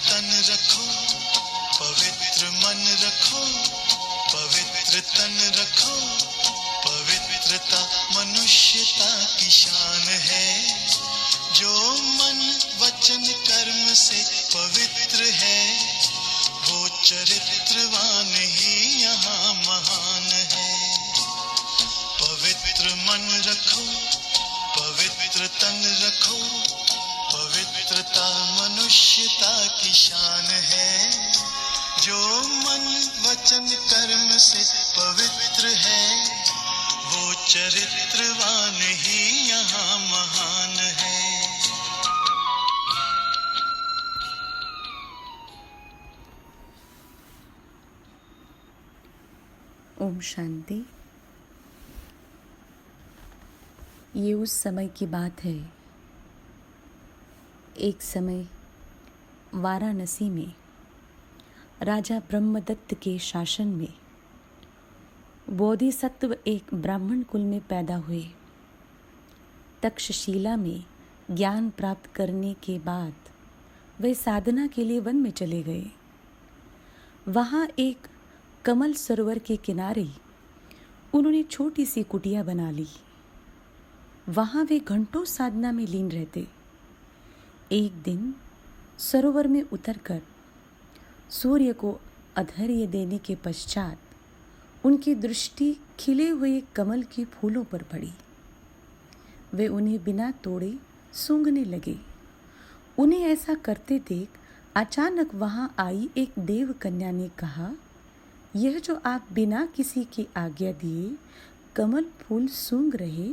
तन रखो, पवित्र मन रखो, पवित्र तन रखो। पवित्रता मनुष्यता की शान है। जो मन वचन कर्म से पवित्र है, वो चरित्रवान ही यहाँ महान है। पवित्र मन रखो, पवित्र तन रखो, पवित्रता मनुष्यता की शान है। जो मन वचन कर्म से पवित्र है, वो चरित्रवान ही यहाँ महान है। ओम शांति। ये उस समय की बात है। एक समय वाराणसी में राजा ब्रह्मदत्त के शासन में बोधिसत्व एक ब्राह्मण कुल में पैदा हुए। तक्षशिला में ज्ञान प्राप्त करने के बाद वे साधना के लिए वन में चले गए। वहाँ एक कमल सरोवर के किनारे उन्होंने छोटी सी कुटिया बना ली। वहाँ वे घंटों साधना में लीन रहते। एक दिन सरोवर में उतरकर सूर्य को अर्घ्य देने के पश्चात उनकी दृष्टि खिले हुए कमल के फूलों पर पड़ी। वे उन्हें बिना तोड़े सूंघने लगे। उन्हें ऐसा करते देख अचानक वहाँ आई एक देव कन्या ने कहा, यह जो आप बिना किसी की आज्ञा दिए कमल फूल सूंघ रहे,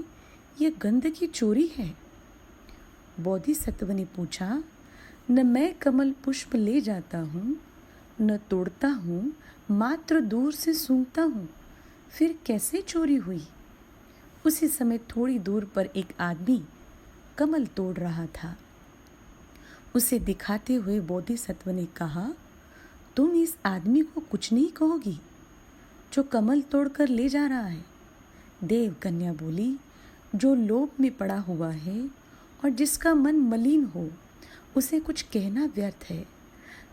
यह गंध की चोरी है। बोधिसत्व ने पूछा, न मैं कमल पुष्प ले जाता हूँ, न तोड़ता हूँ, मात्र दूर से सूंघता हूँ, फिर कैसे चोरी हुई? उसी समय थोड़ी दूर पर एक आदमी कमल तोड़ रहा था। उसे दिखाते हुए बोधिसत्व ने कहा, तुम इस आदमी को कुछ नहीं कहोगी जो कमल तोड़कर ले जा रहा है? देव कन्या बोली, जो लोभ में पड़ा हुआ है और जिसका मन मलिन हो, उसे कुछ कहना व्यर्थ है,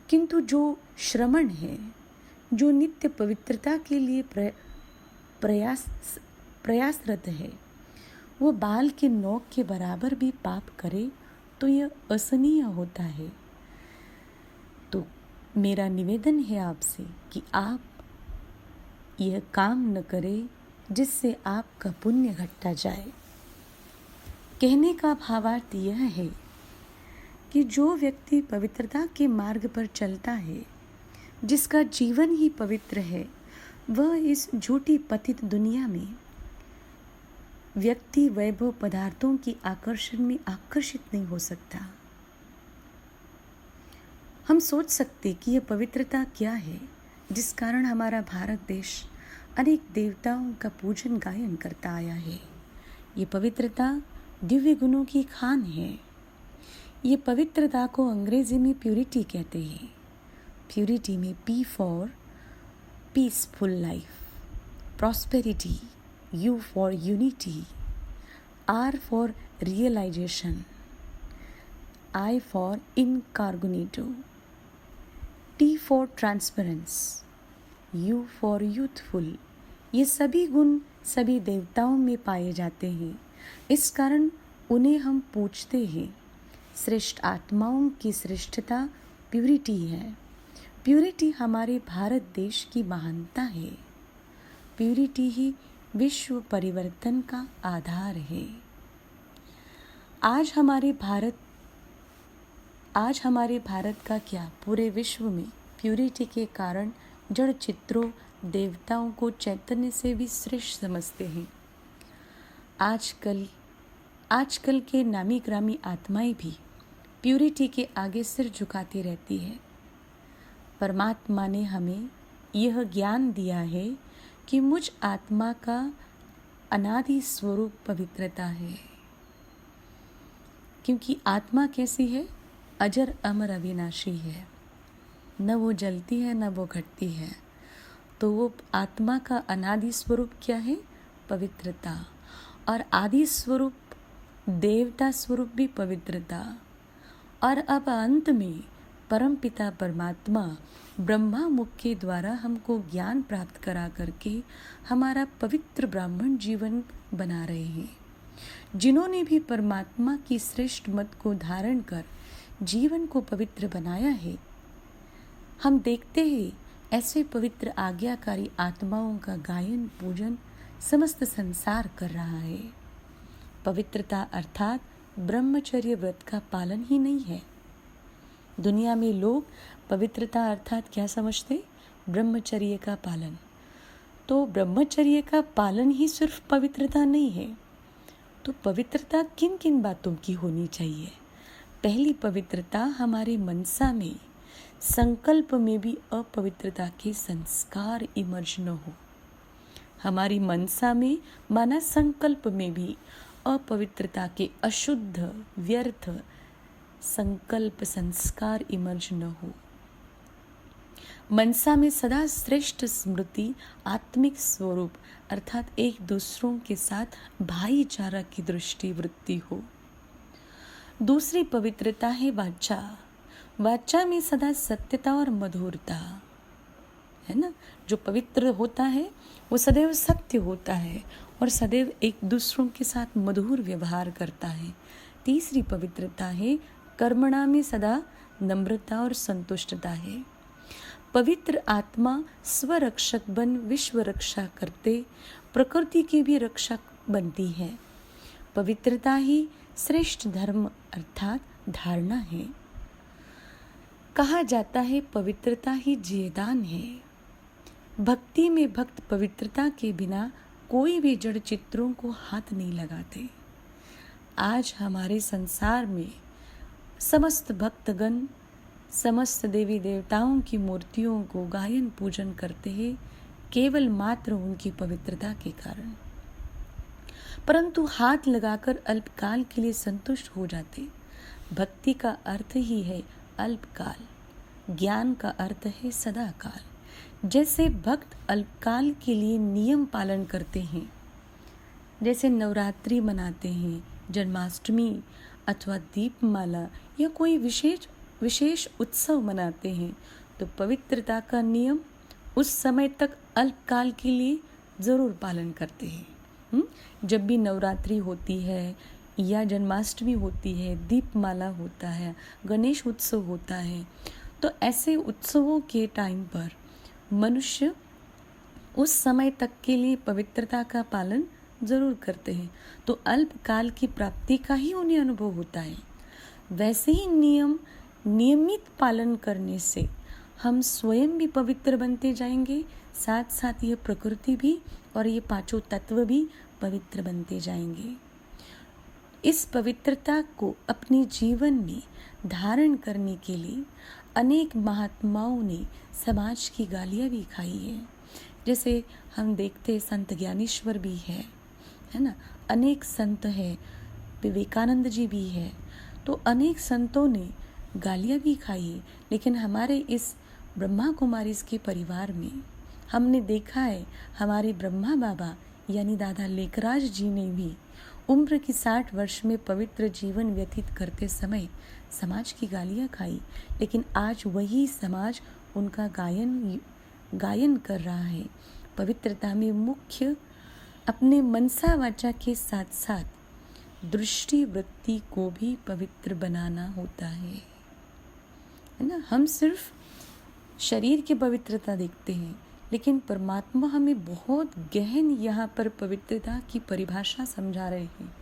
किंतु जो श्रमण है, जो नित्य पवित्रता के लिए प्रयासरत है, वो बाल के नोक के बराबर भी पाप करे तो यह असहनीय होता है। तो मेरा निवेदन है आपसे कि आप यह काम न करें जिससे आपका पुण्य घटता जाए। कहने का भावार्थ यह है कि जो व्यक्ति पवित्रता के मार्ग पर चलता है, जिसका जीवन ही पवित्र है, वह इस झूठी पतित दुनिया में व्यक्ति वैभव पदार्थों की आकर्षण में आकर्षित नहीं हो सकता। हम सोच सकते कि यह पवित्रता क्या है जिस कारण हमारा भारत देश अनेक देवताओं का पूजन गायन करता आया है। ये पवित्रता दिव्य गुणों की खान है। ये पवित्रता को अंग्रेजी में प्यूरिटी कहते हैं। प्यूरिटी में P for peaceful life, prosperity, U for unity, R for realisation, I for इनकार्गोनेटो, T for transparence, U for youthful. ये सभी गुण सभी देवताओं में पाए जाते हैं। इस कारण उन्हें हम पूछते हैं। श्रेष्ठ आत्माओं की श्रेष्ठता प्यूरिटी है। प्यूरिटी हमारे भारत देश की महानता है। प्यूरिटी ही विश्व परिवर्तन का आधार है। आज हमारे भारत का क्या, पूरे विश्व में प्यूरिटी के कारण जड़ चित्रों देवताओं को चैतन्य से भी श्रेष्ठ समझते हैं। आजकल के नामी ग्रामी आत्माएं भी प्यूरिटी के आगे सिर झुकाती रहती है। परमात्मा ने हमें यह ज्ञान दिया है कि मुझ आत्मा का अनादि स्वरूप पवित्रता है। क्योंकि आत्मा कैसी है? अजर अमर अविनाशी है। न वो जलती है न वो घटती है। तो वो आत्मा का अनादि स्वरूप क्या है? पवित्रता। और आदि स्वरूप देवता स्वरूप भी पवित्रता। और अब अंत में परमपिता परमात्मा ब्रह्मा मुख के द्वारा हमको ज्ञान प्राप्त करा करके हमारा पवित्र ब्राह्मण जीवन बना रहे हैं। जिन्होंने भी परमात्मा की श्रेष्ठ मत को धारण कर जीवन को पवित्र बनाया है, हम देखते हैं ऐसे पवित्र आज्ञाकारी आत्माओं का गायन पूजन समस्त संसार कर रहा है। पवित्रता अर्थात ब्रह्मचर्य व्रत का पालन ही नहीं है। दुनिया में लोग पवित्रता अर्थात क्या समझते? ब्रह्मचर्य का पालन। तो ब्रह्मचर्य का पालन ही सिर्फ पवित्रता नहीं है। तो पवित्रता किन किन बातों की होनी चाहिए? पहली पवित्रता हमारे मनसा में, संकल्प में भी अपवित्रता के संस्कार इमर्ज न हो। हमारी मनसा में माना संकल्प में भी अपवित्रता के अशुद्ध व्यर्थ संकल्प संस्कार इमर्ज न हो। मनसा में सदा श्रेष्ठ स्मृति, आत्मिक स्वरूप अर्थात एक दूसरों के साथ भाईचारा की दृष्टि वृत्ति हो। दूसरी पवित्रता है वाचा। वाचा में सदा सत्यता और मधुरता है ना। जो पवित्र होता है वो सदैव सत्य होता है और सदैव एक दूसरों के साथ मधुर व्यवहार करता है। तीसरी पवित्रता है कर्मणा में सदा नम्रता और संतुष्टता है। पवित्र आत्मा स्वरक्षक बन विश्व रक्षा करते प्रकृति की भी रक्षक बनती है। पवित्रता ही श्रेष्ठ धर्म अर्थात धारणा है। कहा जाता है पवित्रता ही जीवदान है। भक्ति में भक्त पवित्रता के बिना कोई भी जड़ चित्रों को हाथ नहीं लगाते। आज हमारे संसार में समस्त भक्तगण समस्त देवी देवताओं की मूर्तियों को गायन पूजन करते हैं केवल मात्र उनकी पवित्रता के कारण, परंतु हाथ लगाकर अल्पकाल के लिए संतुष्ट हो जाते। भक्ति का अर्थ ही है अल्पकाल, ज्ञान का अर्थ है सदाकाल। जैसे भक्त अल्पकाल के लिए नियम पालन करते हैं, जैसे नवरात्रि मनाते हैं, जन्माष्टमी अथवा दीपमाला या कोई विशेष उत्सव मनाते हैं, तो पवित्रता का नियम उस समय तक अल्पकाल के लिए जरूर पालन करते हैं। जब भी नवरात्रि होती है या जन्माष्टमी होती है, दीपमाला होता है, गणेश उत्सव होता है, तो ऐसे उत्सवों के टाइम पर मनुष्य उस समय तक के लिए पवित्रता का पालन जरूर करते हैं। तो अल्पकाल की प्राप्ति का ही उन्हें अनुभव होता है। वैसे ही नियमित पालन करने से हम स्वयं भी पवित्र बनते जाएंगे, साथ साथ ये प्रकृति भी और ये पांचों तत्व भी पवित्र बनते जाएंगे। इस पवित्रता को अपने जीवन में धारण करने के लिए अनेक महात्माओं ने समाज की गालियाँ भी खाई है। जैसे हम देखते संत ज्ञानेश्वर भी है ना, अनेक संत है, विवेकानंद जी भी है, तो अनेक संतों ने गालियाँ भी खाई है। लेकिन हमारे इस ब्रह्मा कुमारीज के परिवार में हमने देखा है, हमारे ब्रह्मा बाबा यानी दादा लेखराज जी ने भी उम्र की 60 वर्ष में पवित्र जीवन व्यतीत करते समय समाज की गालियाँ खाई, लेकिन आज वही समाज उनका गायन कर रहा है। पवित्रता में मुख्य अपने मनसा वाचा के साथ साथ दृष्टि वृत्ति को भी पवित्र बनाना होता है ना। हम सिर्फ शरीर की पवित्रता देखते हैं, लेकिन परमात्मा हमें बहुत गहन यहाँ पर पवित्रता की परिभाषा समझा रहे हैं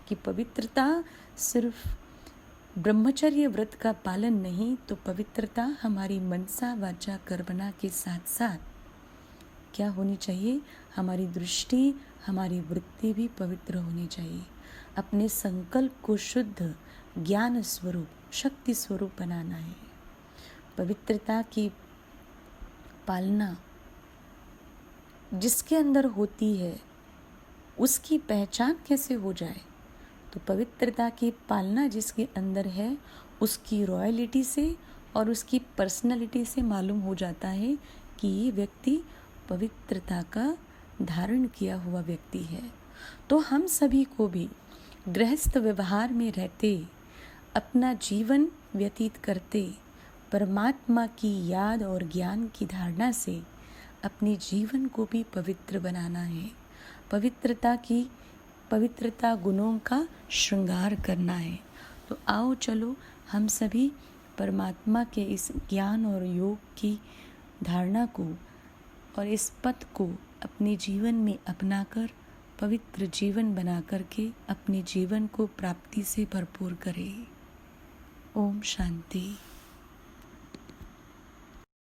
कि पवित्रता सिर्फ ब्रह्मचर्य व्रत का पालन नहीं, तो पवित्रता हमारी मनसा वाचा कर्मणा के साथ साथ क्या होनी चाहिए? हमारी दृष्टि, हमारी वृत्ति भी पवित्र होनी चाहिए। अपने संकल्प को शुद्ध ज्ञान स्वरूप, शक्ति स्वरूप बनाना है। पवित्रता की पालना जिसके अंदर होती है उसकी पहचान कैसे हो जाए? तो पवित्रता की पालना जिसके अंदर है उसकी रॉयलिटी से और उसकी पर्सनालिटी से मालूम हो जाता है कि ये व्यक्ति पवित्रता का धारण किया हुआ व्यक्ति है। तो हम सभी को भी गृहस्थ व्यवहार में रहते, अपना जीवन व्यतीत करते, परमात्मा की याद और ज्ञान की धारणा से अपने जीवन को भी पवित्र बनाना है। पवित्रता गुणों का श्रृंगार करना है। तो आओ चलो हम सभी परमात्मा के इस ज्ञान और योग की धारणा को और इस पथ को अपने जीवन में अपनाकर पवित्र जीवन बना करके अपने जीवन को प्राप्ति से भरपूर करें। ओम शांति।